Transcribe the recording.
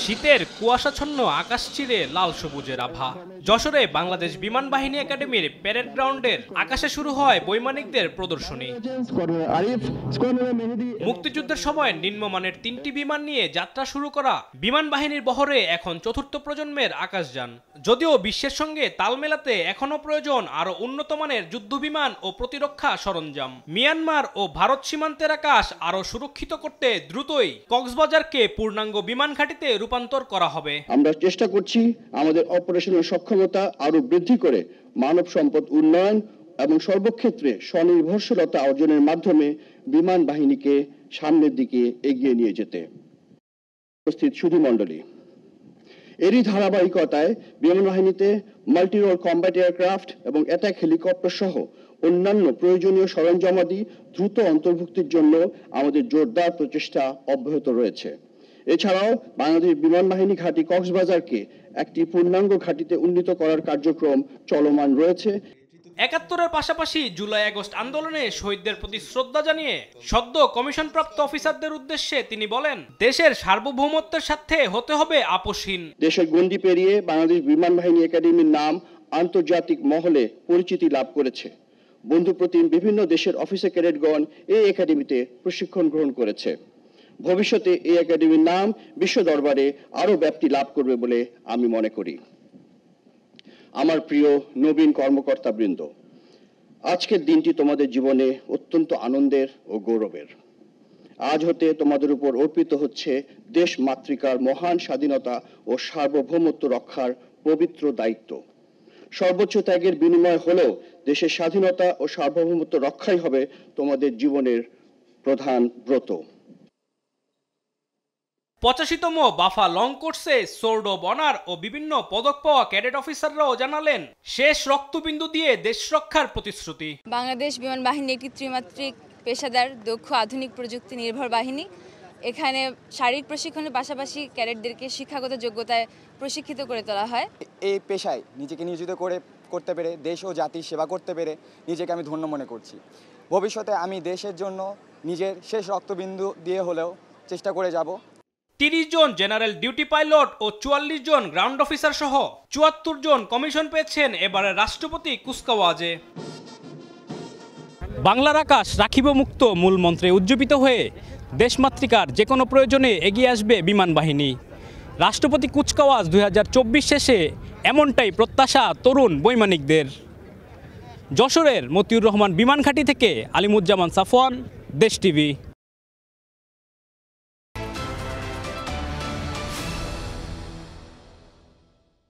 শীতের কুয়াশাচ্ছন্ন আকাশ চিরে লাল সবুজের আভা। যশোরে বাংলাদেশ বিমান বাহিনী একাডেমির প্যারেড গ্রাউন্ডের আকাশে শুরু হয় বৈমানিকদের প্রদর্শনী। মুক্তিযুদ্ধের সময় নিম্নমানের 3টি বিমান নিয়ে যাত্রা শুরু করা বিমান বাহিনীর বহরে এখন চতুর্থ প্রজন্মের আকাশযান। যদিও বিশ্বের সঙ্গে তাল মেলাতে এখনো প্রয়োজন আরো উন্নত মানের যুদ্ধ বিমান ও প্রতিরক্ষা সরঞ্জাম। মিয়ানমার ও ভারত সীমান্তের আকাশ আরো সুরক্ষিত করতে দ্রুতই কক্সবাজারকে পূর্ণাঙ্গ বিমান ঘাঁটিতে রূপান্তর করা হবে। আমরা চেষ্টা করছি আমাদের অপারেশনাল সক্ষমতা আরো বৃদ্ধি করে মানব সম্পদ উন্নয়ন এবং সর্বক্ষেত্রে স্বনির্ভরশীলতা অর্জনের মাধ্যমে বিমান বাহিনীকে সামনের দিকে এগিয়ে নিয়ে যেতে। উপস্থিত সুধীমণ্ডলী, এরই ধারাবাহিকতায় বিমান বাহিনীতে মাল্টি রোল কম্ব্যাট এয়ারক্রাফট এবং অ্যাটাক হেলিকপ্টার সহ অন্যান্য প্রয়োজনীয় সরঞ্জামাদি দ্রুত অন্তর্ভুক্তির জন্য আমাদের জোরদার প্রচেষ্টা অব্যাহত রয়েছে। এছাড়াও বাংলাদেশ বিমান বাহিনী ঘাঁটি কক্সবাজারকে একটি পূর্ণাঙ্গ ঘাঁটিতে উন্নীত করার কার্যক্রম চলমান রয়েছে। ৭১-এর পাশাপাশি জুলাই আগস্ট আন্দোলনে শহীদদের প্রতি শ্রদ্ধা জানিয়ে সদ্য কমিশনপ্রাপ্ত অফিসারদের উদ্দেশ্যে তিনি বলেন, দেশের সার্বভৌমত্বের সাথে হতে হবে আপোষহীন। দেশের গণ্ডি পেরিয়ে বাংলাদেশ বিমান বাহিনী একাডেমির নাম আন্তর্জাতিক মহলে পরিচিতি লাভ করেছে। বন্ধুপ্রতিম বিভিন্ন দেশের অফিসার ক্যাডেটগণ এই একাডেমিতে প্রশিক্ষণ গ্রহণ করেছে। ভবিষ্যতে এই একাডেমির নাম বিশ্ব দরবারে আরো ব্যাপ্তি লাভ করবে বলে আমি মনে করি। আমার প্রিয় নবীন কর্মকর্তাবৃন্দ, আজকের দিনটি তোমাদের জীবনে অত্যন্ত আনন্দের ও গৌরবের। আজ হতে তোমাদের উপর অর্পিত হচ্ছে দেশ মাতৃকার মহান স্বাধীনতা ও সার্বভৌমত্ব রক্ষার পবিত্র দায়িত্ব। সর্বোচ্চ ত্যাগের বিনিময় হলেও দেশের স্বাধীনতা ও সার্বভৌমত্ব রক্ষাই হবে তোমাদের জীবনের প্রধান ব্রত। 85তম বাফা লং কোর্সে সোর্ড অব অনার ও বিভিন্ন পদক পাওয়া ক্যাডেট অফিসাররাও জানালেন শেষ রক্তবিন্দু দিয়ে দেশ রক্ষার প্রতিশ্রুতি। বাংলাদেশ বিমান বাহিনী একটি ত্রিমাত্রিক পেশাদার দক্ষ আধুনিক প্রযুক্তি নির্ভর বাহিনী। এখানে শারীরিক প্রশিক্ষণের পাশাপাশি ক্যাডেটদেরকে শিক্ষাগত যোগ্যতায় প্রশিক্ষিত করে তোলা হয়। এই পেশায় নিজেকে নিয়োজিত করতে পেরে দেশ ও জাতির সেবা করতে পেরে নিজেকে আমি ধন্য মনে করছি। ভবিষ্যতে আমি দেশের জন্য নিজের শেষ রক্তবিন্দু দিয়ে হলেও চেষ্টা করে যাব। 30 জন জেনারেল ডিউটি পাইলট ও 44 জন গ্রাউন্ড অফিসার সহ 74 জন কমিশন পেয়েছেন এবারে রাষ্ট্রপতি কুচকাওয়াজে। বাংলার আকাশ রাখিব মুক্ত মূল মন্ত্রে উজ্জীবিত হয়ে দেশমাতৃকার যে কোনো প্রয়োজনে এগিয়ে আসবে বিমান বাহিনী। রাষ্ট্রপতি কুচকাওয়াজ 2024 শেষে এমনটাই প্রত্যাশা তরুণ বৈমানিকদের। যশোরের মতিউর রহমান বিমান ঘাঁটি থেকে আলিমুজ্জামান সাফওয়ান, দেশ টিভি।